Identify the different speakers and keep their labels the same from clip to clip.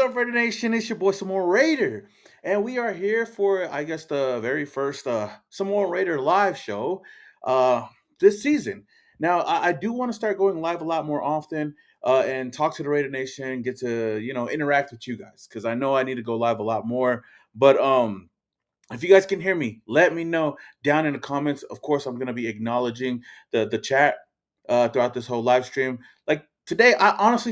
Speaker 1: up, Raidernation? It's your boy SamoanRaider, and we are here for, I guess, the very first SamoanRaider live show this season. Now, I do want to start going live a lot more often and talk to the Raider Nation, get to interact with you guys because I know I need to go live a lot more. But if you guys can hear me, let me know down in the comments. Of course, I'm gonna be acknowledging the chat throughout this whole live stream. Like today,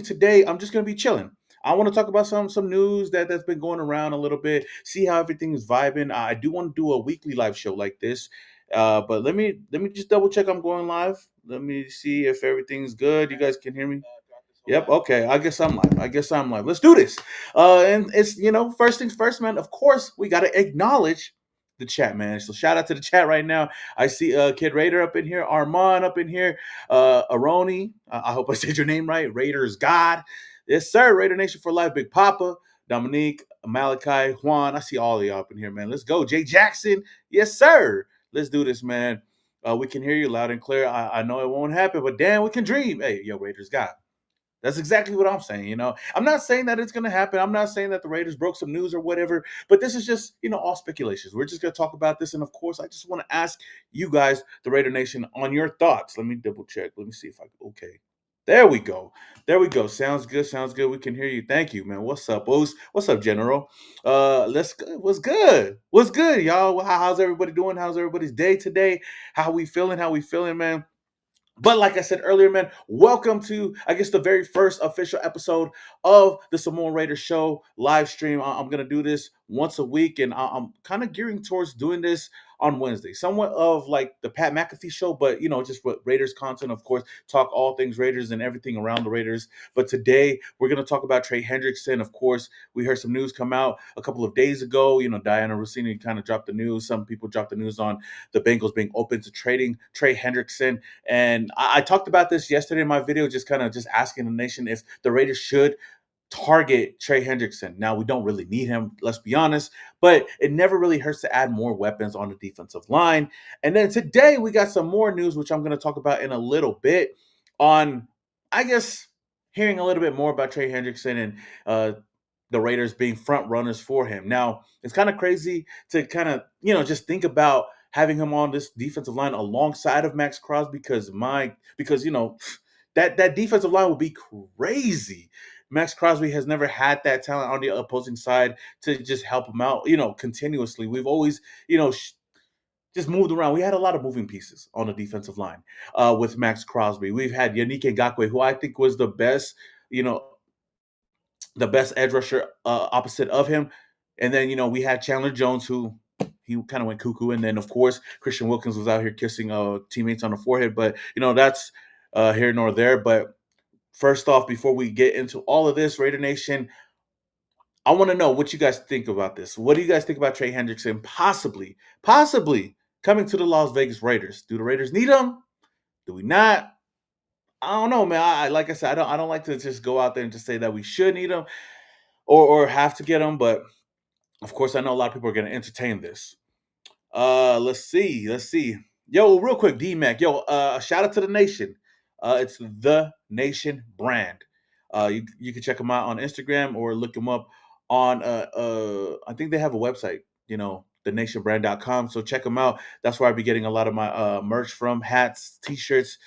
Speaker 1: today I'm just gonna be chilling. I want to talk about some news that's been going around a little bit. See how everything is vibing. I do want to do a weekly live show like this, but let me just double check I'm going live. Let me see if everything's good. You guys can hear me. Yep. Okay. I guess I'm live. Let's do this. And it's first things first, man. Of course, we gotta acknowledge the chat, man. So shout out to the chat right now. I see Kid Raider up in here, Armand up in here, Aroni. I hope I said your name right. Raiders God. Yes, sir. Raider Nation for life. Big Papa, Dominique, Malachi, Juan. I see all of y'all up in here, man. Let's go. Jay Jackson. Yes, sir. Let's do this, man. We can hear you loud and clear. I know it won't happen, but damn, we can dream. Hey, yo, Raiders God. That's exactly what I'm saying. I'm not saying that it's going to happen. I'm not saying that the Raiders broke some news or whatever, but this is just, all speculations. We're just going to talk about this. And of course, I just want to ask you guys, the Raider Nation, on your thoughts. Let me double check. Let me see if okay. There we go. There we go. Sounds good. Sounds good. We can hear you. Thank you, man. What's up, Oz? What's up, General? What's good? What's good, y'all? How's everybody doing? How's everybody's day today? How we feeling? How we feeling, man? But like I said earlier, man, welcome to, I guess, the very first official episode of the Samoan Raider Show live stream. I'm going to do this once a week, and I'm kind of gearing towards doing this on Wednesday. Somewhat of like the Pat McAfee show, but, just with Raiders content, of course, talk all things Raiders and everything around the Raiders. But today, we're going to talk about Trey Hendrickson. Of course, we heard some news come out a couple of days ago. Diana Rossini kind of dropped the news. Some people dropped the news on the Bengals being open to trading Trey Hendrickson. And I talked about this yesterday in my video, just kind of just asking the nation if the Raiders should target Trey Hendrickson. Now, we don't really need him, let's be honest, but it never really hurts to add more weapons on the defensive line. And then today we got some more news, which I'm going to talk about in a little bit on, I guess, hearing a little bit more about Trey Hendrickson and the Raiders being front runners for him. Now, it's kind of crazy to kind of, just think about having him on this defensive line alongside of Max Crosby because that defensive line will be crazy. Max Crosby has never had that talent on the opposing side to just help him out, continuously. We've always, just moved around. We had a lot of moving pieces on the defensive line with Max Crosby. We've had Yannick Ngakoue, who I think was the best edge rusher opposite of him. And then, we had Chandler Jones, who he kind of went cuckoo. And then, of course, Christian Wilkins was out here kissing teammates on the forehead. But, that's here nor there. But first off, before we get into all of this, Raider Nation, I want to know what you guys think about this. What do you guys think about Trey Hendrickson possibly coming to the Las Vegas Raiders? Do the Raiders need him? Do we not? I don't know, man. Like I said, I don't like to just go out there and just say that we should need him or have to get him. But of course, I know a lot of people are going to entertain this. Let's see. Yo, real quick, D-Mac. Yo, shout out to the Nation. It's the Nation brand. You can check them out on Instagram or look them up on I think they have a website, thenationbrand.com. So check them out. That's where I'll be getting a lot of my merch from, hats, t-shirts,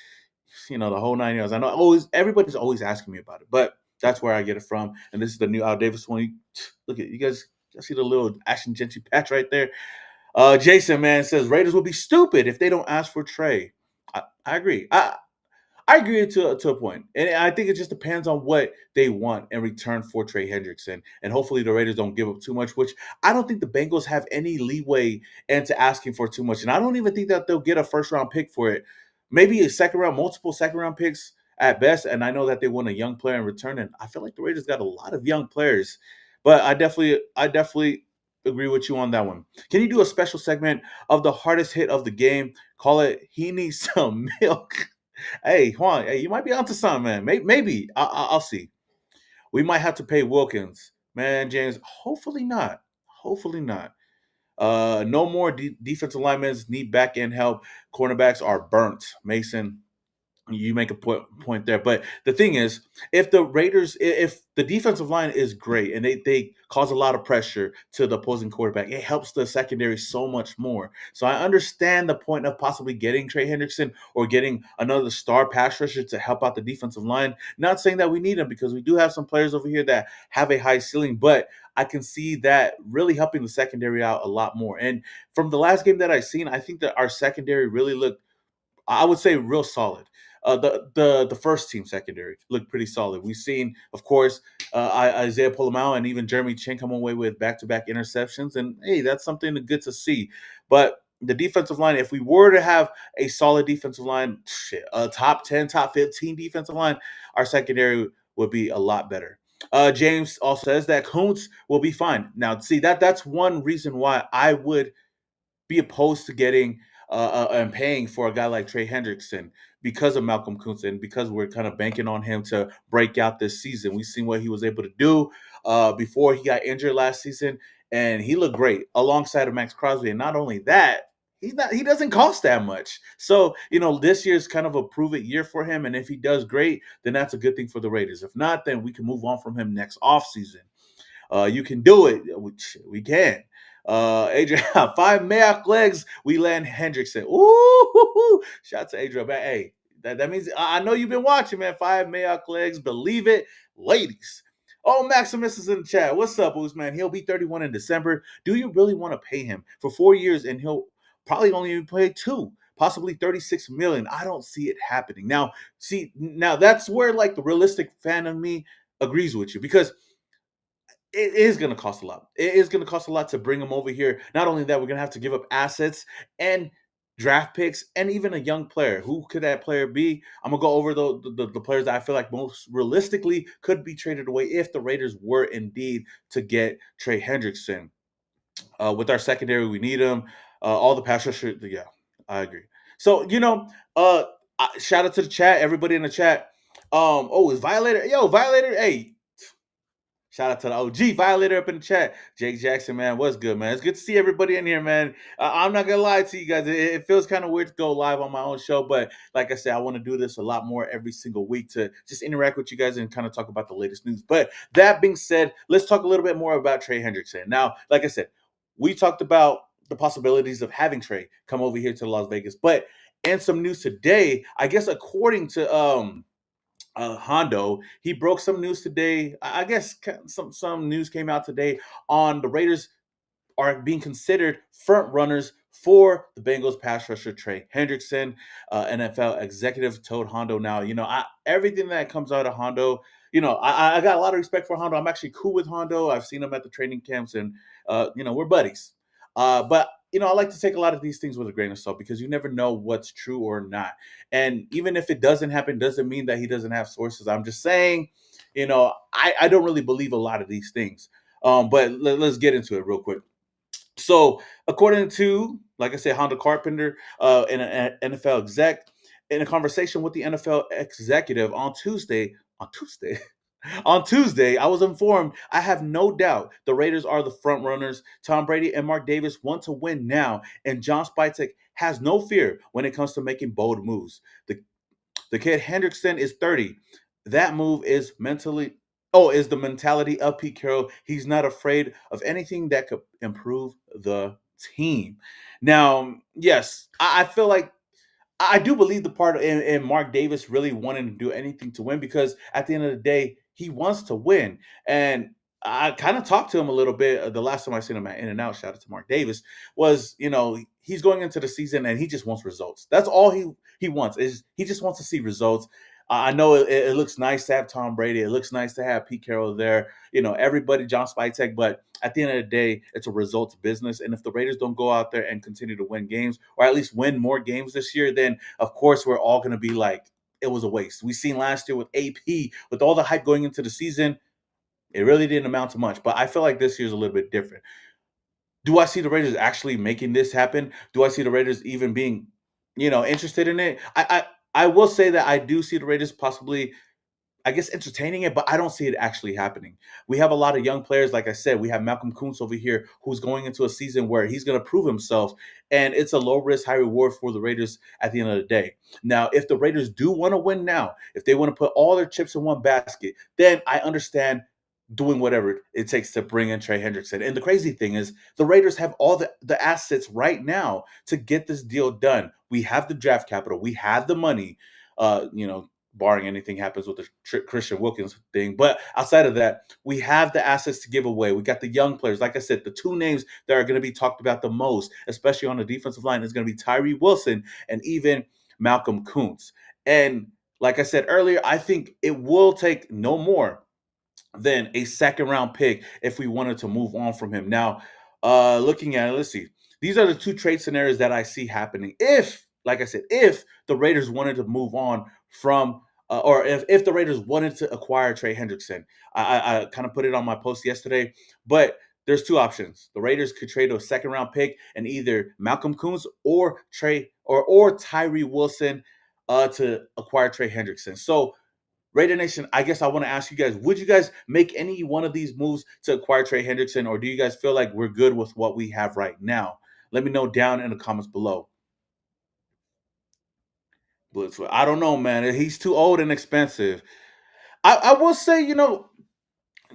Speaker 1: the whole 9 years. I know everybody's always asking me about it, but that's where I get it from. And this is the new Al Davis one. Look at you guys see the little Ashton Gentry patch right there. Jason, man, says Raiders will be stupid if they don't ask for Trey. I agree. I agree to a point. And I think it just depends on what they want in return for Trey Hendrickson. And hopefully the Raiders don't give up too much, which I don't think the Bengals have any leeway into asking for too much. And I don't even think that they'll get a first-round pick for it. Maybe a second round, multiple second-round picks at best. And I know that they want a young player in return. And I feel like the Raiders got a lot of young players. But I definitely agree with you on that one. Can you do a special segment of the hardest hit of the game? Call it He Needs Some Milk. Hey, Juan, hey, you might be onto something, man. Maybe. I'll see. We might have to pay Wilkins. Man, James, hopefully not. Hopefully not. No more defensive linemen need back end help. Cornerbacks are burnt. Mason, You make a point there, but the thing is, if the defensive line is great and they cause a lot of pressure to the opposing quarterback, it helps the secondary so much more. So I understand the point of possibly getting Trey Hendrickson or getting another star pass rusher to help out the defensive line. Not saying that we need them because we do have some players over here that have a high ceiling, but I can see that really helping the secondary out a lot more. And from the last game that I've seen, I think that our secondary really looked, I would say, real solid. The first team secondary looked pretty solid. We've seen, of course, Isaiah Polamau and even Jeremy Chin come away with back-to-back interceptions, and hey, that's something good to see. But the defensive line, if we were to have a solid defensive line, shit, a top 10, top 15 defensive line, our secondary would be a lot better. James also says that Kuntz will be fine. Now, see that's one reason why I would be opposed to getting and paying for a guy like Trey Hendrickson because of Malcolm Kuntz and because we're kind of banking on him to break out this season. We've seen what he was able to do before he got injured last season, and he looked great alongside of Max Crosby. And not only that, he doesn't cost that much. So, this year is kind of a prove it year for him. And if he does great, then that's a good thing for the Raiders. If not, then we can move on from him next offseason. You can do it. We can. Adrian, 5 Mayock legs. We land Hendrickson. Ooh, shout out to Adrian. Man, hey, that means I know you've been watching, man. 5 Mayock legs. Believe it, ladies. Oh, Maximus is in the chat. What's up, Boost, man? He'll be 31 in December. Do you really want to pay him for 4 years and he'll probably only play 2? Possibly 36 million. I don't see it happening. Now that's where like the realistic fan of me agrees with you because it is going to cost a lot. It is going to cost a lot to bring him over here. Not only that, we're going to have to give up assets and draft picks and even a young player. Who could that player be? I'm going to go over the players that I feel like most realistically could be traded away if the Raiders were indeed to get Trey Hendrickson. With our secondary, we need him. All the pass rusher, yeah, I agree. So, shout out to the chat, everybody in the chat. Is Violator? Yo, Violator, hey, shout out to the OG Violator up in the chat. Jake Jackson, man, what's good, man? It's good to see everybody in here, man. I'm not going to lie to you guys. It feels kind of weird to go live on my own show, but like I said, I want to do this a lot more every single week to just interact with you guys and kind of talk about the latest news. But that being said, let's talk a little bit more about Trey Hendrickson. Now, like I said, we talked about the possibilities of having Trey come over here to Las Vegas, but in some news today, I guess according to Hondo. He broke some news today. I guess some news came out today on the Raiders are being considered front runners for the Bengals pass rusher Trey Hendrickson. NFL executive told Hondo. Now, everything that comes out of Hondo, I got a lot of respect for Hondo. I'm actually cool with Hondo. I've seen him at the training camps, and we're buddies. But I like to take a lot of these things with a grain of salt because you never know what's true or not. And even if it doesn't happen, doesn't mean that he doesn't have sources. I'm just saying, I don't really believe a lot of these things. But let's get into it real quick. So, according to, like I said, Honda Carpenter, an NFL exec, in a conversation with the NFL executive on Tuesday, I was informed, I have no doubt the Raiders are the front runners. Tom Brady and Mark Davis want to win now, and John Spytek has no fear when it comes to making bold moves. The kid Hendrickson is 30. That move is the mentality of Pete Carroll. He's not afraid of anything that could improve the team. Now, yes, I feel like I do believe the part in Mark Davis really wanting to do anything to win because at the end of the day, he wants to win. And I kind of talked to him a little bit the last time I seen him at In and Out. Shout out to Mark Davis. Was he's going into the season and he just wants results. That's all he wants is he just wants to see results. I know it looks nice to have Tom Brady. It looks nice to have Pete Carroll there. Everybody, John Spytek. But at the end of the day, it's a results business. And if the Raiders don't go out there and continue to win games, or at least win more games this year, then of course we're all going to be like, it was a waste. We seen last year with AP, with all the hype going into the season, it really didn't amount to much. But I feel like this year's a little bit different. Do I see the Raiders actually making this happen? Do I see the Raiders even being, interested in it? I will say that I do see the Raiders possibly I guess, entertaining it, but I don't see it actually happening. We have a lot of young players. Like I said, we have Malcolm Kuntz over here who's going into a season where he's going to prove himself, and it's a low risk, high reward for the Raiders at the end of the day. Now, if the Raiders do want to win now, if they want to put all their chips in one basket, then I understand doing whatever it takes to bring in Trey Hendrickson. And the crazy thing is, the Raiders have all the assets right now to get this deal done. We have the draft capital, we have the money. Barring anything happens with the Christian Wilkins thing. But outside of that, we have the assets to give away. We got the young players. Like I said, the two names that are going to be talked about the most, especially on the defensive line, is going to be Tyree Wilson and even Malcolm Kuntz. And like I said earlier, I think it will take no more than a second round pick if we wanted to move on from him. Now, looking at it, let's see. These are the two trade scenarios that I see happening. If, like I said, if the Raiders wanted to move on from, or if the Raiders wanted to acquire Trey Hendrickson, I kind of put it on my post yesterday, but there's two options. The Raiders could trade a second round pick and either Malcolm Kuntz or Tyree Wilson to acquire Trey Hendrickson. So Raider Nation, I guess I want to ask you guys, would you guys make any one of these moves to acquire Trey Hendrickson, or do you guys feel like we're good with what we have right now? Let me know down in the comments below. I don't know, man. He's too old and expensive. I will say, no,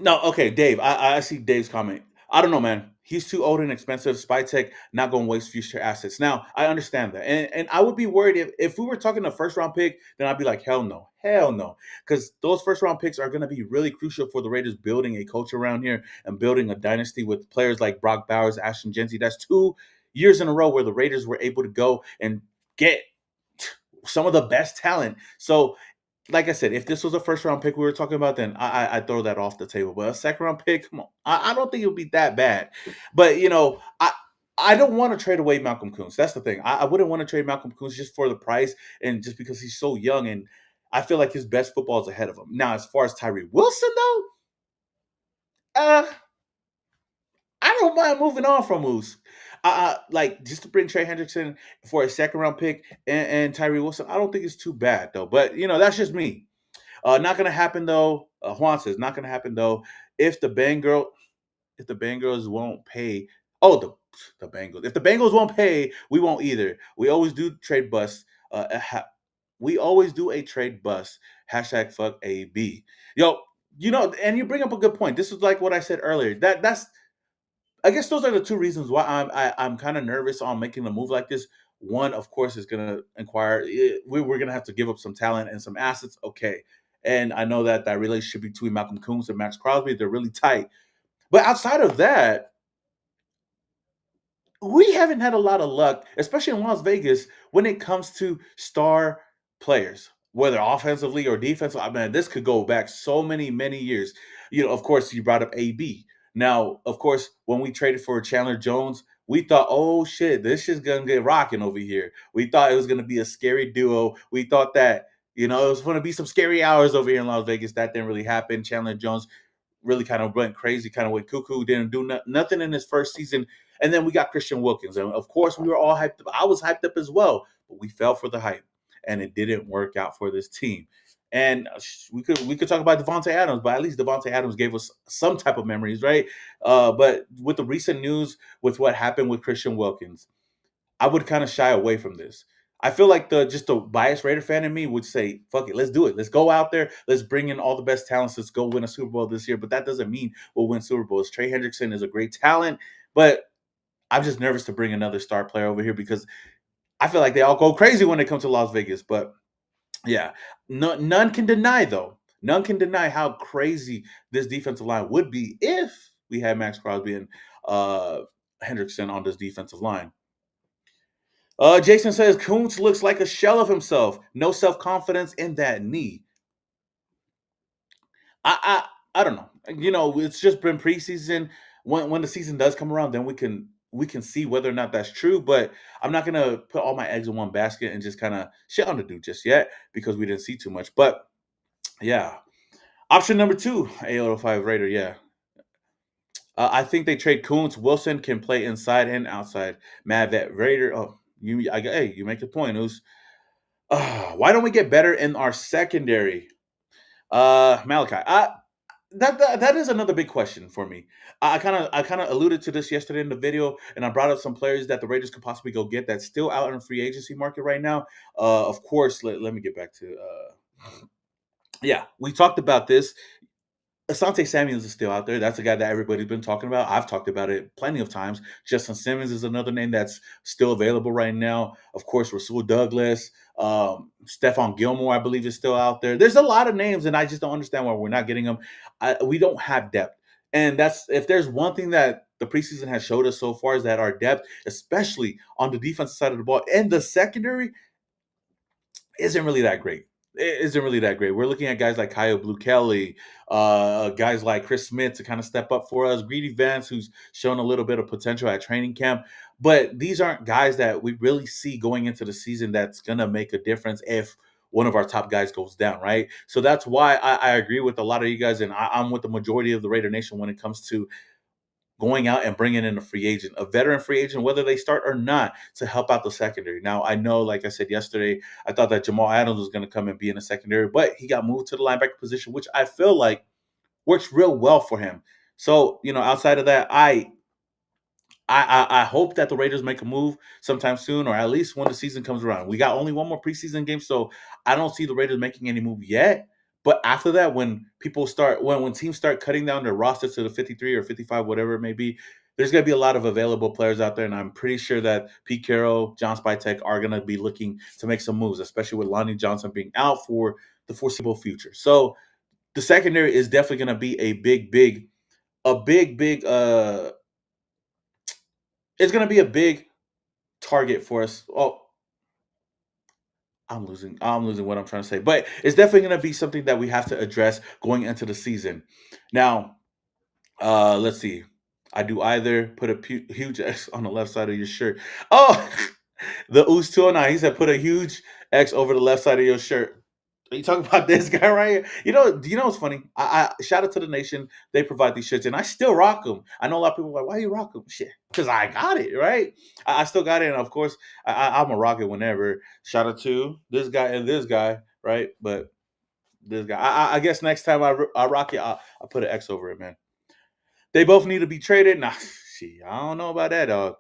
Speaker 1: okay, Dave. I see Dave's comment. I don't know, man. He's too old and expensive. Spytech not going to waste future assets. Now, I understand that, and I would be worried if we were talking a first round pick, then I'd be like, hell no, because those first round picks are going to be really crucial for the Raiders building a culture around here and building a dynasty with players like Brock Bowers, Ashton Genty. That's 2 years in a row where the Raiders were able to go and get some of the best talent. So like I said, if this was a first round pick we were talking about, then I throw that off the table. But a second round pick, come on, I don't think it would be that bad. But I don't want to trade away Malcolm Kuntz. That's the thing. I wouldn't want to trade Malcolm Kuntz just for the price and just because he's so young, and I feel like his best football is ahead of him. Now, as far as Tyree Wilson though, uh, I don't mind moving on from Moose. Like just to bring Trey Hendrickson for a second round pick and Tyree Wilson, I don't think it's too bad though. But that's just me. Not gonna happen though. Juan says not gonna happen though. If the Bengals won't pay. Oh, the Bengals. If the Bengals won't pay, we won't either. We always do trade bust. We always do a trade bust. Hashtag fuck AB. Yo, and you bring up a good point. This is like what I said earlier. That's I guess those are the two reasons why I'm kind of nervous on making a move like this. One, of course, is going to inquire. We're going to have to give up some talent and some assets. Okay, and I know that relationship between Malcolm Kuntz and Max Crosby, they're really tight. But outside of that, we haven't had a lot of luck, especially in Las Vegas, when it comes to star players, whether offensively or defensively. I mean, this could go back so many years. Of course, you brought up AB. Now, of course, when we traded for Chandler Jones, we thought, oh shit, this is gonna get rocking over here. We thought it was gonna be a scary duo. We thought that it was gonna be some scary hours over here in Las Vegas. That didn't really happen. Chandler Jones really kind of went crazy, kind of went cuckoo, didn't do nothing in his first season. And then we got Christian Wilkins. And of course, we were all hyped up. I was hyped up as well, but we fell for the hype and it didn't work out for this team. And we could talk about Devontae Adams, but at least Devontae Adams gave us some type of memories, right? But with the recent news with what happened with Christian Wilkins, I would kind of shy away from this. I feel like the biased Raider fan in me would say, "Fuck it, let's do it. Let's go out there. Let's bring in all the best talents. Let's go win a Super Bowl this year." But that doesn't mean we'll win Super Bowls. Trey Hendrickson is a great talent, but I'm just nervous to bring another star player over here because I feel like they all go crazy when they come to Las Vegas. But yeah, none can deny though. None can deny how crazy this defensive line would be if we had Max Crosby and Hendrickson on this defensive line. Jason says Kuntz looks like a shell of himself. No self confidence in that knee. I don't know. It's just been preseason. When the season does come around, then we can see whether or not that's true. But I'm not gonna put all my eggs in one basket and just kind of shit on the dude just yet because we didn't see too much. But yeah, option number two, A805 Raider. Yeah, I think they trade Kuntz. Wilson can play inside and outside. Mad Vet Raider. Oh, you make a point. Why don't we get better in our secondary? Malachi. That is another big question for me. I kind of alluded to this yesterday in the video, and I brought up some players that the Raiders could possibly go get that's still out in the free agency market right now. Of course, let me get back to. Yeah, we talked about this. Asante Samuels is still out there. That's a guy that everybody's been talking about. I've talked about it plenty of times. Justin Simmons is another name that's still available right now. Of course, Rasul Douglas, Stephon Gilmore, I believe, is still out there. There's a lot of names, and I just don't understand why we're not getting them. We don't have depth, and that's if there's one thing that the preseason has showed us so far is that our depth, especially on the defensive side of the ball and the secondary, isn't really that great. It isn't really that great. We're looking at guys like Kyle Blue Kelly, guys like Chris Smith to kind of step up for us. Greedy Vance, who's shown a little bit of potential at training camp. But these aren't guys that we really see going into the season that's going to make a difference if one of our top guys goes down, right? So that's why I agree with a lot of you guys, and I'm with the majority of the Raider Nation when it comes to going out and bringing in a free agent, a veteran free agent, whether they start or not, to help out the secondary. Now, I know, like I said yesterday, I thought that Jamal Adams was going to come and be in the secondary, but he got moved to the linebacker position, which I feel like works real well for him. So, outside of that, I hope that the Raiders make a move sometime soon, or at least when the season comes around. We got only one more preseason game, so I don't see the Raiders making any move yet. But after that, when people start, when teams start cutting down their roster to the 53 or 55, whatever it may be, there's going to be a lot of available players out there, and I'm pretty sure that Pete Carroll, John Spytek are going to be looking to make some moves, especially with Lonnie Johnson being out for the foreseeable future. So the secondary is definitely going to be a big. It's going to be a big target for us. Oh, I'm losing what I'm trying to say. But it's definitely going to be something that we have to address going into the season. Now, let's see. I do either put a huge X on the left side of your shirt. Oh, the Oos 209. He said put a huge X over the left side of your shirt. Are you talking about this guy right here? Do you know what's funny? I shout out to the nation. They provide these shirts, and I still rock them. I know a lot of people are like, why you rock them? Shit, because I got it, right? I still got it, and of course, I'm a rock it whenever. Shout out to this guy and this guy, right? But this guy, I guess next time I rock it, I put an X over it, man. They both need to be traded. Nah, shit, I don't know about that, dog.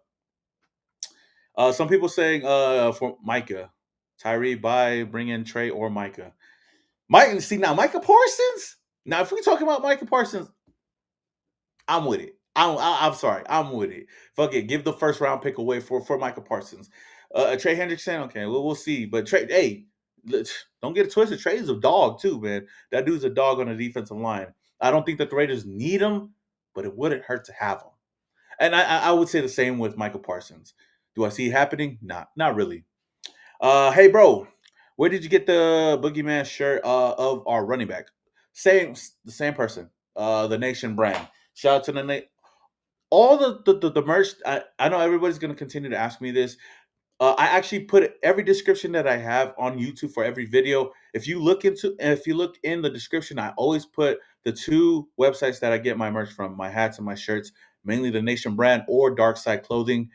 Speaker 1: Some people saying for Micah, Tyree, bring in Trey or Micah. Now Micah Parsons. Now, if we talk about Micah Parsons, I'm with it. I'm sorry, I'm with it. Fuck it, give the first round pick away for Micah Parsons. Trey Hendrickson, okay, we'll see. But Trey, hey, don't get it twisted. Trey is a dog too, man. That dude's a dog on the defensive line. I don't think that the Raiders need him, but it wouldn't hurt to have him. And I would say the same with Michael Parsons. Do I see it happening? Not really. Hey, bro, where did you get the Boogeyman shirt of our running back? The same person. The Nation brand. Shout out to all the merch. I know everybody's gonna continue to ask me this. I actually put every description that I have on YouTube for every video. If you look in the description, I always put the two websites that I get my merch from, my hats and my shirts, mainly the Nation brand or Dark Side Clothing.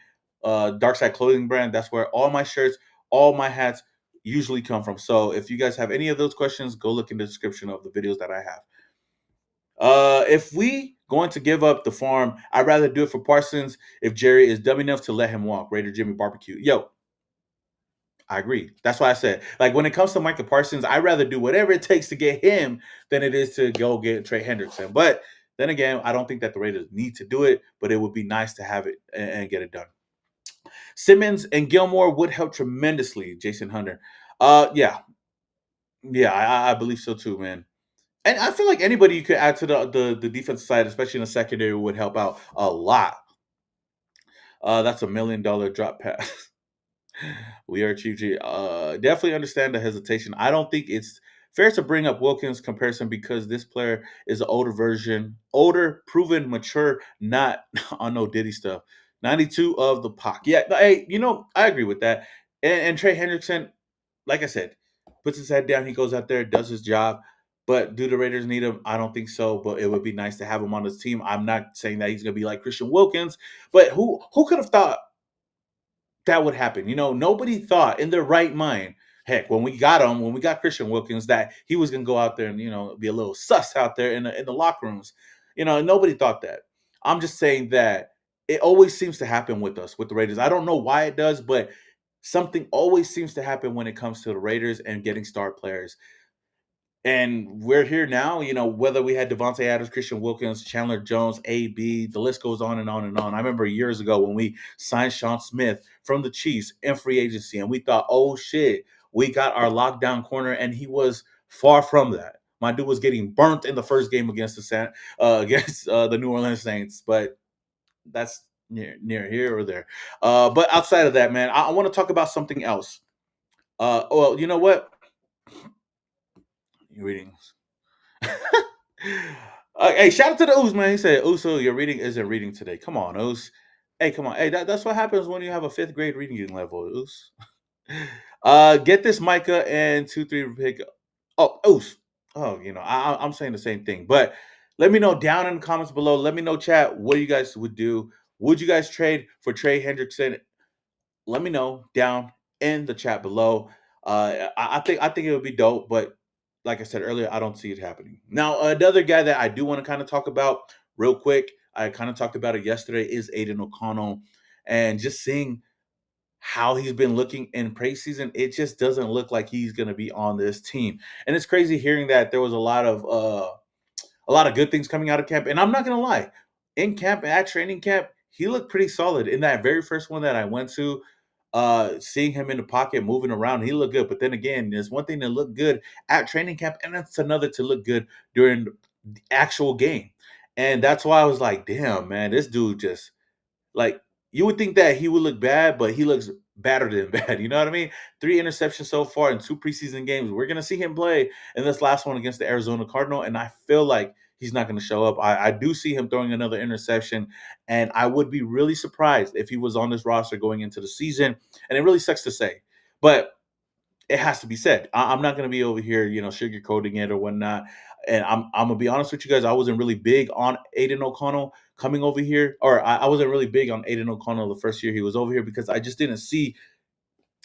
Speaker 1: Dark Side Clothing brand. That's where all my shirts, all my hats usually come from. So if you guys have any of those questions, go look in the description of the videos that I have. If we going to give up the farm, I'd rather do it for Parsons if Jerry is dumb enough to let him walk. Raider Jimmy Barbecue. Yo, I agree. That's why I said, like, when it comes to Micah Parsons, I'd rather do whatever it takes to get him than it is to go get Trey Hendrickson. But then again, I don't think that the Raiders need to do it, but it would be nice to have it and get it done. Simmons and Gilmore would help tremendously, Jason Hunter. Yeah. Yeah, I believe so too, man. And I feel like anybody you could add to the defensive side, especially in the secondary, would help out a lot. That's $1 million drop pass. We are Chief G. Definitely understand the hesitation. I don't think it's fair to bring up Wilkins comparison because this player is an older, proven, mature, not on no Diddy stuff. 92 of the POC. Yeah, hey, I agree with that. And Trey Hendrickson, like I said, puts his head down. He goes out there, does his job. But do the Raiders need him? I don't think so. But it would be nice to have him on this team. I'm not saying that he's going to be like Christian Wilkins, but who could have thought that would happen? Nobody thought in their right mind, heck, when we got him, when we got Christian Wilkins, that he was gonna go out there and be a little sus out there in the locker rooms. Nobody thought that. I'm just saying that it always seems to happen with us with the Raiders. I don't know why it does, but something always seems to happen when it comes to the Raiders and getting star players. And we're here now, whether we had Devontae Adams, Christian Wilkins, Chandler Jones, AB, the list goes on and on and on. I remember years ago when we signed Sean Smith from the Chiefs in free agency, and we thought, oh shit, we got our lockdown corner, and he was far from that. My dude was getting burnt in the first game against the New Orleans Saints, but that's near here or there. But outside of that, man, I want to talk about something else. Well, you know what? You're reading. Hey, shout out to the Oos, man. He said, Uso, your reading isn't reading today. Come on, Oos. Hey, come on. Hey, that's what happens when you have a fifth grade reading level, Oos. Get this Micah and 2-3 pick. Oh, Oos. Oh, I'm saying the same thing. But let me know down in the comments below. Let me know, chat, what you guys would do. Would you guys trade for Trey Hendrickson? Let me know down in the chat below. I think it would be dope, but like I said earlier, I don't see it happening. Now, another guy that I do want to kind of talk about real quick, I kind of talked about it yesterday, is Aiden O'Connell, and just seeing how he's been looking in preseason, it just doesn't look like he's going to be on this team. And it's crazy hearing that there was a lot of good things coming out of camp. And I'm not gonna lie, in camp, at training camp, he looked pretty solid. In that very first one that I went to, seeing him in the pocket moving around, he looked good. But then again, there's one thing to look good at training camp, and that's another to look good during the actual game. And that's why I was like, damn, man, this dude just like, you would think that he would look bad, but he looks badder than bad. You know what I mean? 3 interceptions so far in 2 preseason games. We're gonna see him play in this last one against the Arizona Cardinal, and I feel like he's not going to show up. I do see him throwing another interception, and I would be really surprised if he was on this roster going into the season. And it really sucks to say, but it has to be said. I'm not going to be over here, sugarcoating it or whatnot. And I'm gonna be honest with you guys. I wasn't really big on Aiden O'Connell coming over here, or I wasn't really big on Aiden O'Connell the first year he was over here because I didn't see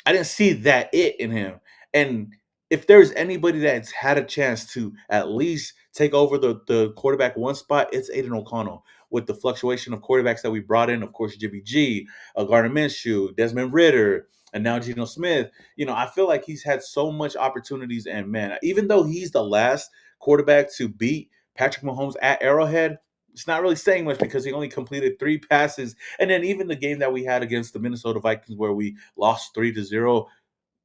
Speaker 1: that it in him. And if there's anybody that's had a chance to at least take over the quarterback one spot, it's Aiden O'Connell. With the fluctuation of quarterbacks that we brought in, of course, Jimmy G, Gardner Minshew, Desmond Ritter, and now Geno Smith. I feel like he's had so much opportunities. And man, even though he's the last quarterback to beat Patrick Mahomes at Arrowhead, it's not really saying much because he only completed 3 passes. And then even the game that we had against the Minnesota Vikings where we lost 3-0,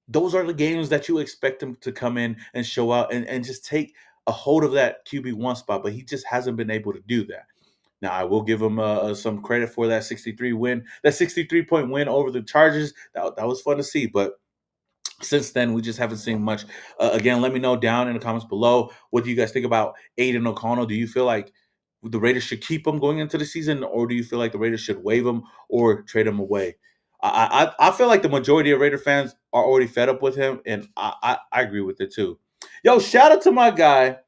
Speaker 1: those are the games that you expect him to come in and show out and just take a hold of that QB1 spot, but he just hasn't been able to do that. Now, I will give him some credit for that 63-point win over the Chargers. That was fun to see, but since then, we just haven't seen much. Again, let me know down in the comments below. What do you guys think about Aiden O'Connell? Do you feel like the Raiders should keep him going into the season, or do you feel like the Raiders should waive him or trade him away? I feel like the majority of Raider fans are already fed up with him, and I agree with it too. Yo, shout out to my guy.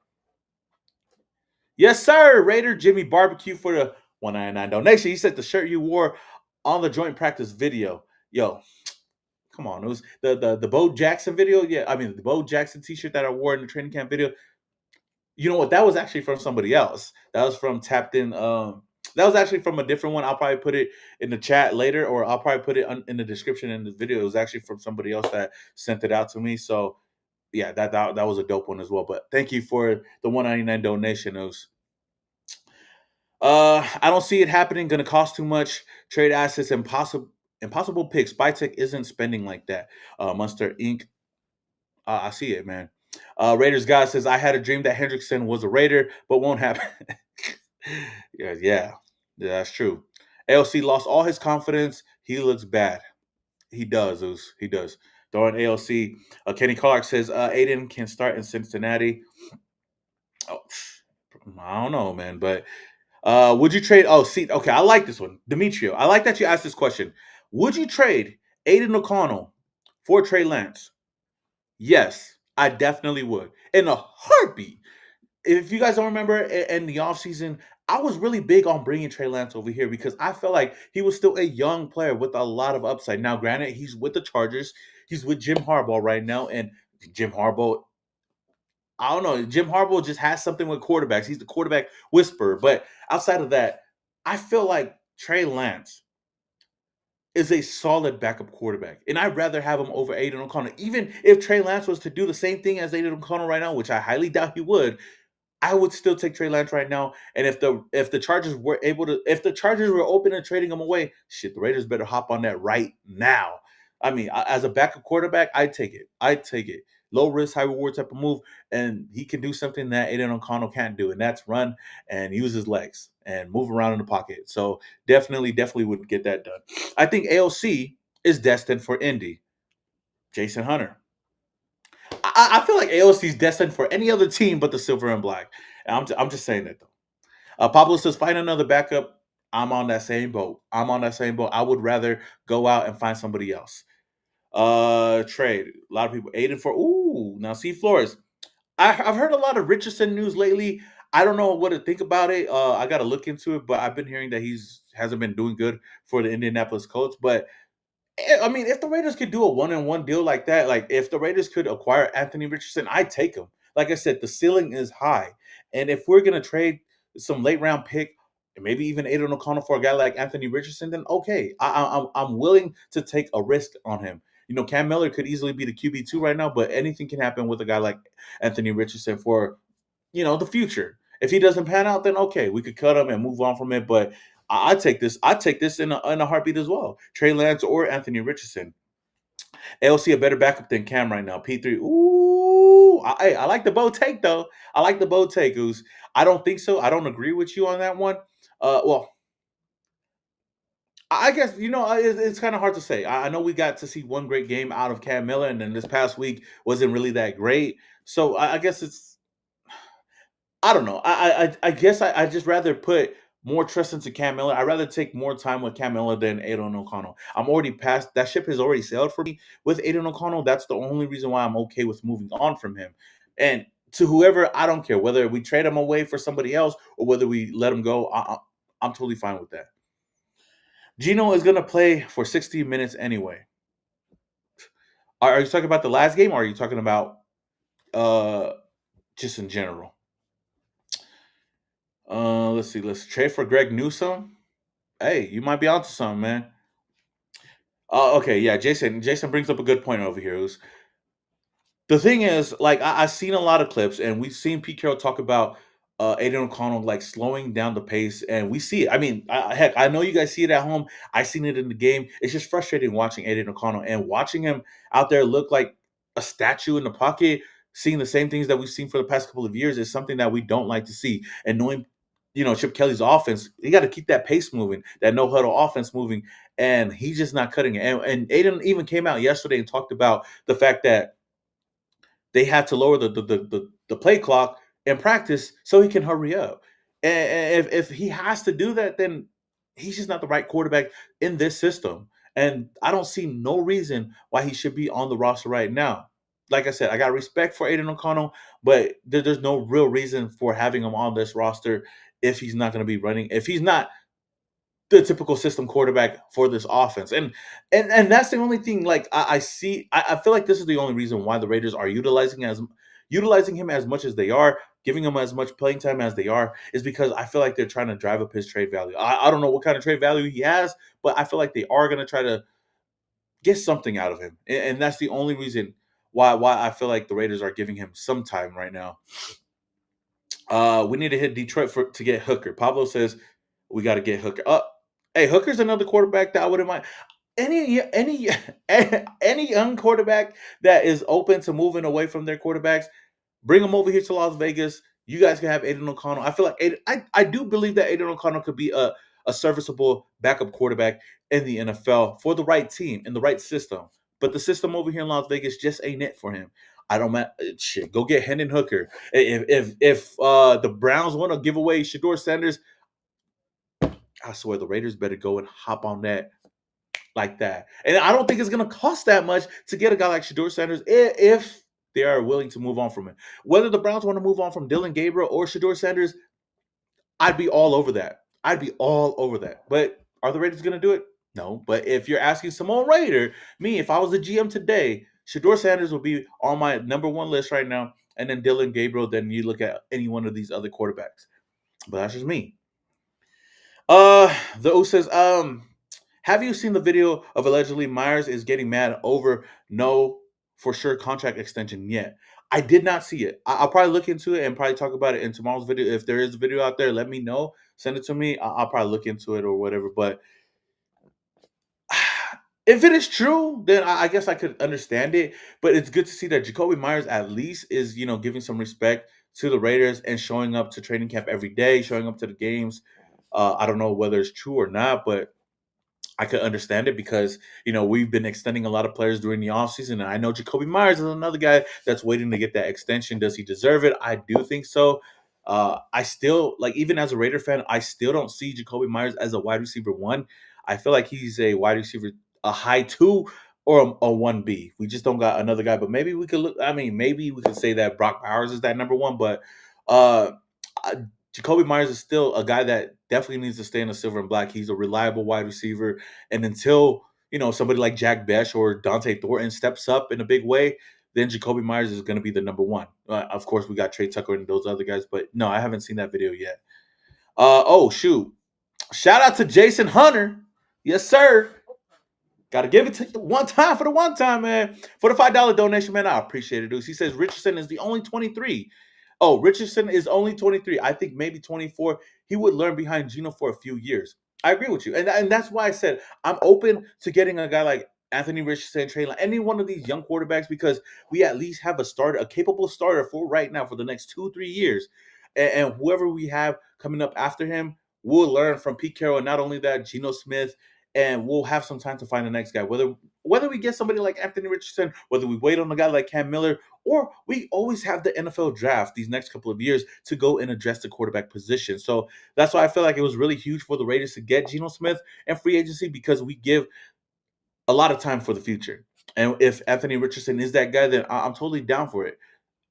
Speaker 1: Yes, sir. Raider Jimmy Barbecue for the 199 donation. He said the shirt you wore on the joint practice video. Yo, come on. It was the Bo Jackson video. Yeah, I mean the Bo Jackson t-shirt that I wore in the training camp video. You know what? That was actually from somebody else. That was from Tapped In. That was actually from a different one. I'll probably put it in the chat later, or I'll probably put it in the description in the video. It was actually from somebody else that sent it out to me. So yeah, that was a dope one as well. But thank you for the 199 donation. It was I don't see it happening. Going to cost too much. Trade assets, impossible picks. Spytech isn't spending like that. Munster Inc. I see it, man. Raiders guy says I had a dream that Hendrickson was a Raider, but won't happen. yeah, that's true. ALC lost all his confidence. He looks bad. He does. He does. Throwing ALC. Kenny Clark says Aiden can start in Cincinnati. Oh, I don't know, man, but would you trade? Oh, see, okay, I like this one, Demetrio. I like that you asked this question. Would you trade Aiden O'Connell for Trey Lance? Yes, I definitely would, in a heartbeat. If you guys don't remember, in the offseason, I was really big on bringing Trey Lance over here because I felt like he was still a young player with a lot of upside. Now, granted, he's with the Chargers. He's with Jim Harbaugh right now, and Jim Harbaugh, I don't know. Jim Harbaugh just has something with quarterbacks. He's the quarterback whisperer. But outside of that, I feel like Trey Lance is a solid backup quarterback. And I'd rather have him over Aiden O'Connell. Even if Trey Lance was to do the same thing as Aiden O'Connell right now, which I highly doubt he would, I would still take Trey Lance right now. And if the Chargers were able to, if the Chargers were open and trading him away, shit, the Raiders better hop on that right now. I mean, as a backup quarterback, I'd take it. I'd take it. Low risk, high reward type of move, and he can do something that Aiden O'Connell can't do, and that's run and use his legs and move around in the pocket. So definitely would get that done. I think AOC is destined for Indy. Jason Hunter. I feel like AOC is destined for any other team but the silver and black. And I'm just saying that though. Pablo says, find another backup. I'm on that same boat. I'm on that same boat. I would rather go out and find somebody else. Trade. A lot of people. Aiden for. Ooh, now see Flores. I've heard a lot of Richardson news lately. I don't know what to think about it. I got to look into it, but I've been hearing that he's hasn't been doing good for the Indianapolis Colts. But I mean, if the Raiders could do a one-on-one deal like that, like if the Raiders could acquire Anthony Richardson, I'd take him. Like I said, the ceiling is high, and if we're gonna trade some late round pick, and maybe even Aiden O'Connell for a guy like Anthony Richardson, then okay, I'm willing to take a risk on him. You know, Cam Miller could easily be the QB2 right now, but anything can happen with a guy like Anthony Richardson for the future. If he doesn't pan out, then okay, we could cut him and move on from it. But I take this. I take this in a heartbeat as well. Trey Lance or Anthony Richardson. ALC a better backup than Cam right now. P3. Ooh, I like the bow take though. I like the bow take, Goose. I don't think so. I don't agree with you on that one. Well, I guess it's kind of hard to say. I know we got to see one great game out of Cam Miller, and then this past week wasn't really that great. So I guess it's I don't know. I guess I just rather put more trust into Cam Miller. I'd rather take more time with Cam Miller than Aiden O'Connell. I'm already past that ship has already sailed for me with Aiden O'Connell. That's the only reason why I'm okay with moving on from him. And to whoever, I don't care whether we trade him away for somebody else or whether we let him go. I'm totally fine with that. Gino is gonna play for 60 minutes anyway. Are you talking about the last game or are you talking about uh just in general? Let's see. Let's trade for Greg Newsome. Hey, you might be onto something, man. Okay, yeah. Jason brings up a good point over here. The thing is, like, I've seen a lot of clips, and we've seen Pete Carroll talk about Aiden O'Connell like slowing down the pace, and we see it. I mean, heck, I know you guys see it at home. I seen it in the game. It's just frustrating watching Aiden O'Connell and watching him out there look like a statue in the pocket. Seeing the same things that we've seen for the past couple of years is something that we don't like to see. And knowing, Chip Kelly's offense, you got to keep that pace moving, that no huddle offense moving, and he's just not cutting it. And Aiden even came out yesterday and talked about the fact that they had to lower the play clock in practice so he can hurry up. And if he has to do that, then he's just not the right quarterback in this system. And I don't see no reason why he should be on the roster right now. Like I said, I got respect for Aiden O'Connell, but there's no real reason for having him on this roster if he's not going to be running. If he's not the typical system quarterback for this offense. And that's the only thing like I see. I feel like this is the only reason why the Raiders are utilizing him as much as they are, giving him as much playing time as they are, is because I feel like they're trying to drive up his trade value. I don't know what kind of trade value he has, but I feel like they are going to try to get something out of him. And that's the only reason why I feel like the Raiders are giving him some time right now. We need to hit Detroit to get Hooker. Pablo says we got to get Hooker. Hey, Hooker's another quarterback that I wouldn't mind. Any any young quarterback that is open to moving away from their quarterbacks, bring them over here to Las Vegas. You guys can have Aiden O'Connell. I feel like I do believe that Aiden O'Connell could be a serviceable backup quarterback in the NFL for the right team in the right system. But the system over here in Las Vegas just ain't it for him. I don't shit. Go get Hendon Hooker. If the Browns want to give away Shador Sanders, I swear the Raiders better go and hop on that like that. And I don't think it's going to cost that much to get a guy like Shador Sanders if they are willing to move on from it. Whether the Browns want to move on from Dylan Gabriel or Shador Sanders, I'd be all over that. I'd be all over that. But are the Raiders going to do it? No, but if you're asking Simone Raider, me, if I was a GM today, Shador Sanders would be on my number one list right now, and then Dylan Gabriel. Then you look at any one of these other quarterbacks. But that's just me. The O says, have you seen the video of allegedly Myers is getting mad over no for sure contract extension yet? I did not see it. I'll probably look into it and probably talk about it in tomorrow's video. If there is a video out there, let me know. Send it to me. I'll probably look into it or whatever. But if it is true, then I guess I could understand it. But it's good to see that Jacoby Myers at least is, giving some respect to the Raiders and showing up to training camp every day, showing up to the games. I don't know whether it's true or not, but I could understand it because, we've been extending a lot of players during the offseason. And I know Jacoby Myers is another guy that's waiting to get that extension. Does he deserve it? I do think so. I still, like, even as a Raider fan, I still don't see Jacoby Myers as a wide receiver one. I feel like he's a wide receiver, a high two or a 1B. We just don't got another guy. But maybe we could look, I mean, maybe we could say that Brock Powers is that number one. But uh, Jacoby Myers is still a guy that definitely needs to stay in the silver and black. He's a reliable wide receiver. And until, somebody like Jack Besh or Dante Thornton steps up in a big way, then Jacoby Myers is going to be the number one. Of course, we got Trey Tucker and those other guys, but no, I haven't seen that video yet. Oh, shoot. Shout out to Jason Hunter. Yes, sir. Got to give it to you one time for the one time, man. For the $5 donation, man, I appreciate it, dude. He says Richardson is the only 23. Oh, Richardson is only 23. I think maybe 24. He would learn behind Gino for a few years. I agree with you. And that's why I said I'm open to getting a guy like Anthony Richardson, Trey, like any one of these young quarterbacks, because we at least have a starter, a capable starter for right now for the next 2-3 years. And whoever we have coming up after him will learn from Pete Carroll. And not only that, Geno Smith, and we'll have some time to find the next guy. Whether we get somebody like Anthony Richardson, whether we wait on a guy like Cam Miller, or we always have the NFL draft these next couple of years to go and address the quarterback position. So that's why I feel like it was really huge for the Raiders to get Geno Smith and free agency, because we give a lot of time for the future. And if Anthony Richardson is that guy, then I'm totally down for it.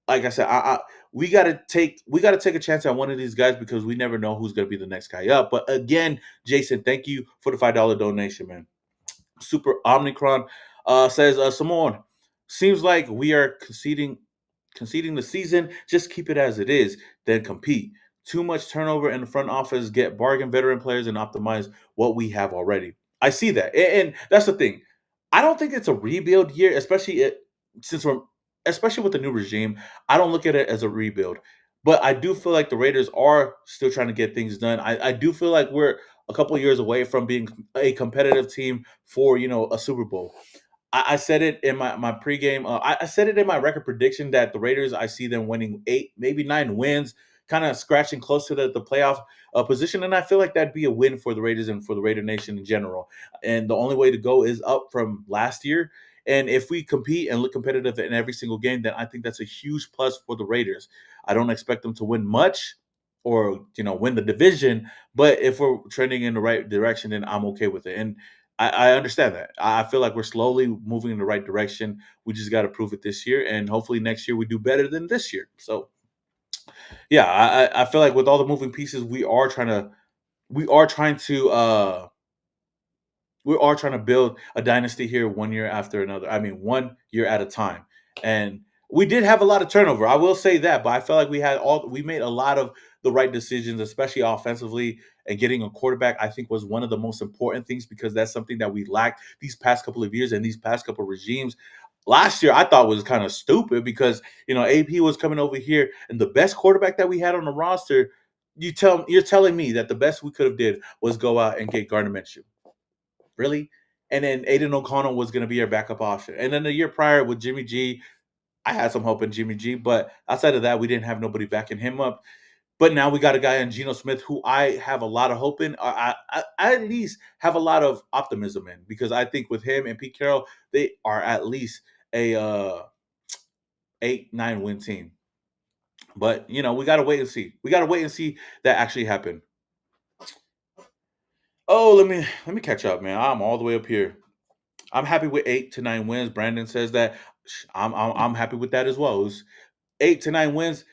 Speaker 1: Like I said, we gotta take a chance at one of these guys because we never know who's gonna be the next guy up. But again, Jason, thank you for the $5 donation, man. Super Omnicron says, Simone, seems like we are conceding the season. Just keep it as it is, then compete. Too much turnover in the front office. Get bargain veteran players and optimize what we have already. I see that, and that's the thing. I don't think it's a rebuild year, since we're especially with the new regime. I don't look at it as a rebuild, but I do feel like the Raiders are still trying to get things done. I do feel like we're a couple of years away from being a competitive team for a Super Bowl. I said it in my pregame. I said it in my record prediction that the Raiders, I see them winning 8, maybe 9 wins, kind of scratching close to the playoff position. And I feel like that'd be a win for the Raiders and for the Raider Nation in general. And the only way to go is up from last year. And if we compete and look competitive in every single game, then I think that's a huge plus for the Raiders. I don't expect them to win much or win the division, but if we're trending in the right direction, then I'm okay with it. And I understand that. I feel like we're slowly moving in the right direction. We just got to prove it this year, and hopefully next year we do better than this year. So yeah, I feel like with all the moving pieces, we are trying to build a dynasty here one year after another. I mean, 1 year at a time. And we did have a lot of turnover. I will say that, but I felt like we made a lot of the right decisions, especially offensively, and getting a quarterback, I think, was one of the most important things, because that's something that we lacked these past couple of years and these past couple of regimes. Last year, I thought was kind of stupid because AP was coming over here, and the best quarterback that we had on the roster. You're telling me that the best we could have did was go out and get Gardner Minshew, really? And then Aiden O'Connell was going to be our backup option. And then the year prior with Jimmy G, I had some hope in Jimmy G, but outside of that, we didn't have nobody backing him up. But now we got a guy in Geno Smith who I have a lot of hope in. I at least have a lot of optimism in, because I think with him and Pete Carroll, they are at least a 8-9 win team. But we got to wait and see. We got to wait and see that actually happen. Oh, let me catch up, man. I'm all the way up here. I'm happy with 8 to 9 wins. Brandon says that. I'm happy with that as well. It was 8 to 9 wins.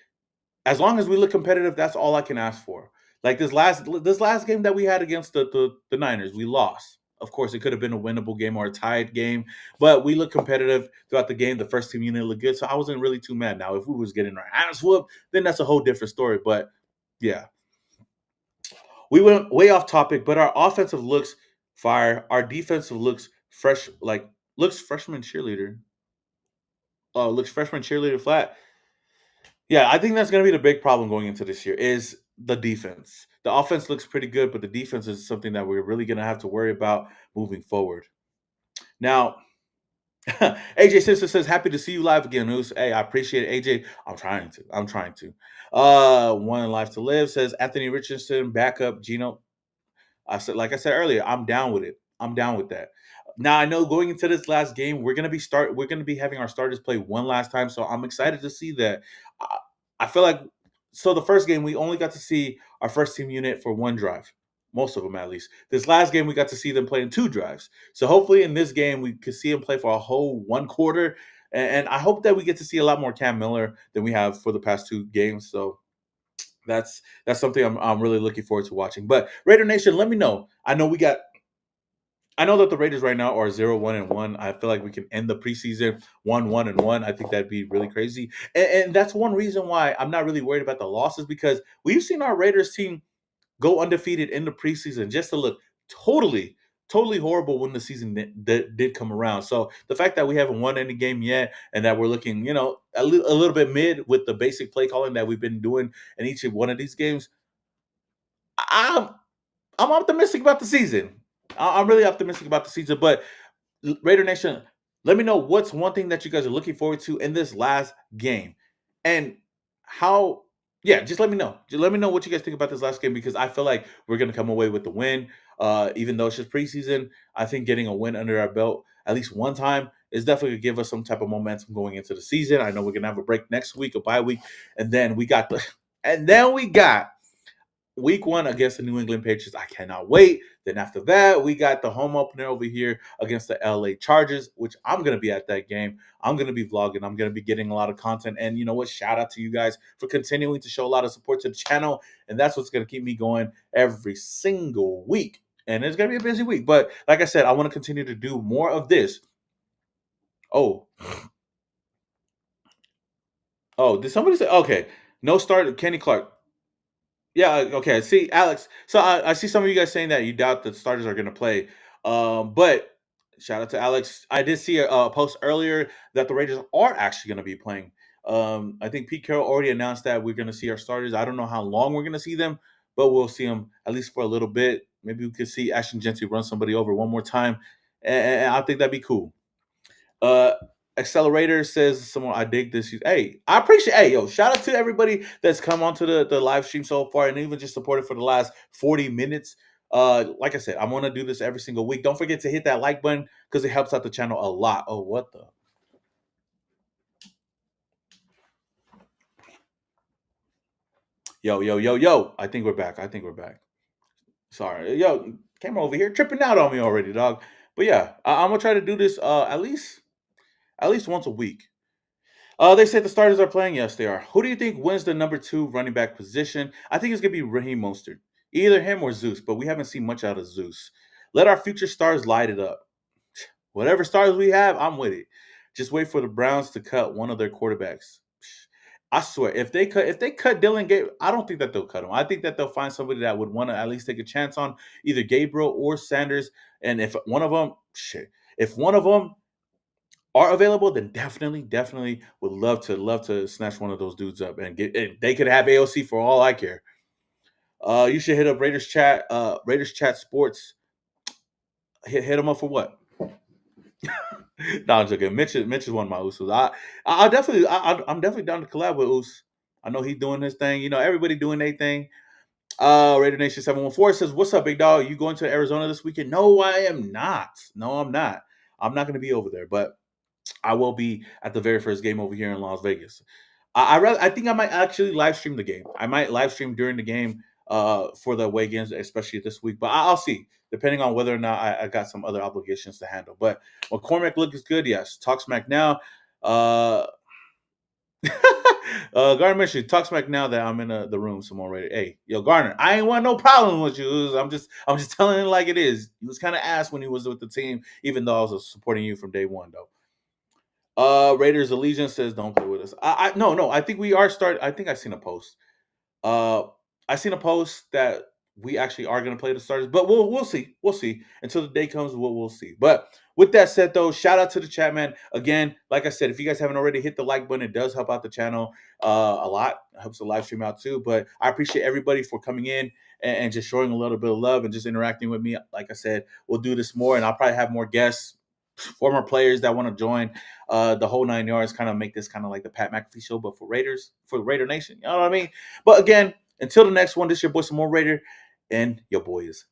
Speaker 1: As long as we look competitive, that's all I can ask for. Like this last game that we had against the Niners, we lost. Of course, it could have been a winnable game or a tied game, but we looked competitive throughout the game. The first team unit looked good, so I wasn't really too mad. Now, if we was getting our ass whooped, then that's a whole different story. But yeah, we went way off topic, but our offensive looks fire. Our defensive looks fresh, like looks freshman cheerleader. Looks freshman cheerleader flat. Yeah, I think that's going to be the big problem going into this year is the defense. The offense looks pretty good, but the defense is something that we're really going to have to worry about moving forward. Now, AJ Simpson says, "Happy to see you live again, Moose." Hey, I appreciate it, AJ. I'm trying to. I'm trying to. One life to live says Anthony Richardson, backup Gino. Like I said earlier, I'm down with it. I'm down with that. Now I know going into this last game, we're gonna be having our starters play one last time, so I'm excited to see that. I, I feel like the first game we only got to see our first team unit for one drive, most of them at least. This last game we got to see them play in two drives. So hopefully in this game we could see them play for a whole one quarter, and I hope that we get to see a lot more Cam Miller than we have for the past two games. So that's something I'm really looking forward to watching. But Raider Nation, let me know. I know that the Raiders right now are 0-1-1. I feel like we can end the preseason 1-1-1. I think that'd be really crazy. And that's one reason why I'm not really worried about the losses because we've seen our Raiders team go undefeated in the preseason just to look totally, totally horrible when the season did come around. So the fact that we haven't won any game yet and that we're looking, a little bit mid with the basic play calling that we've been doing in each one of these games, I'm I'm optimistic about the season. I'm really optimistic about the season. But Raider Nation, let me know what's one thing that you guys are looking forward to in this last game, and how. Yeah, just let me know. Just let me know what you guys think about this last game because I feel like we're gonna come away with the win. Even though it's just preseason, I think getting a win under our belt at least one time is definitely gonna give us some type of momentum going into the season. I know we're gonna have a break next week, a bye week, and then we got and then we got week one against the New England Patriots. I cannot wait. Then after that, we got the home opener over here against the LA Chargers, which I'm going to be at that game. I'm going to be vlogging. I'm going to be getting a lot of content. And you know what? Shout out to you guys for continuing to show a lot of support to the channel. And that's what's going to keep me going every single week. And it's going to be a busy week. But like I said, I want to continue to do more of this. Oh, did somebody say? Okay. No start, Kenny Clark. Yeah, okay. See, Alex. So I see some of you guys saying that you doubt the starters are going to play. But shout out to Alex. I did see a post earlier that the Raiders are actually going to be playing. I think Pete Carroll already announced that we're going to see our starters. I don't know how long we're going to see them, but we'll see them at least for a little bit. Maybe we could see Ashton Genty run somebody over one more time, and I think that'd be cool. Uh, Accelerator says someone I dig this. Hey, I appreciate. Hey, yo, shout out to everybody that's come onto the live stream so far and even just supported for the last 40 minutes. Like I said, I'm gonna do this every single week. Don't forget to hit that like button because it helps out the channel a lot. Oh, what the? Yo, yo, yo, yo. I think we're back. I think we're back. Sorry. Yo, camera over here tripping out on me already, dog. But yeah, I'm gonna try to do this at least once a week. They said the starters are playing. Yes, they are. Who do you think wins the number two running back position? I think it's gonna be Raheem Mostert. Either him or Zeus, but we haven't seen much out of Zeus. Let our future stars light it up. Whatever stars we have, I'm with it. Just wait for the Browns to cut one of their quarterbacks. I swear, if they cut Dylan Gabriel, I don't think that they'll cut him. I think that they'll find somebody that would want to at least take a chance on either Gabriel or Sanders. And if one of them, if one of them are available, then definitely would love to snatch one of those dudes up and get. And they could have AOC for all I care. You should hit up Raiders Chat Sports. Hit them up for what? No, I'm joking. Mitch is one of my Usos. I'm definitely down to collab with Us. I know he's doing his thing. You know, everybody doing their thing. Raider Nation 714 says, "What's up, big dog? You going to Arizona this weekend?" No, I am not. No, I'm not. I'm not going to be over there, but I will be at the very first game over here in Las Vegas. I think I might actually live stream the game. I might live stream during the game for the away games, especially this week. But I'll see, depending on whether or not I got some other obligations to handle. But McCormick looks good. Yes, talk smack now. Uh, Garner mentioned talk smack now that I'm in the room. Someone ready. Hey, yo, Garner, I ain't want no problem with you. I'm just telling it like it is. He was kind of ass when he was with the team, even though I was supporting you from day one, though. Raiders Allegiance says don't play with us. No. I think we are start. I think I seen a post. Uh, I seen a post that we actually are going to play the starters, but we'll see. We'll see until the day comes. We'll see. But with that said, though, shout out to the chat, man. Again, like I said, if you guys haven't already hit the like button, it does help out the channel a lot. It helps the live stream out too. But I appreciate everybody for coming in and just showing a little bit of love and just interacting with me. Like I said, we'll do this more, and I'll probably have more guests, former players that want to join the whole 9 yards, kind of make this kind of like the Pat McAfee show, but for Raiders, for the Raider Nation. You know what I mean? But again, until the next one, this is your boy Samoan Raider, and your boy is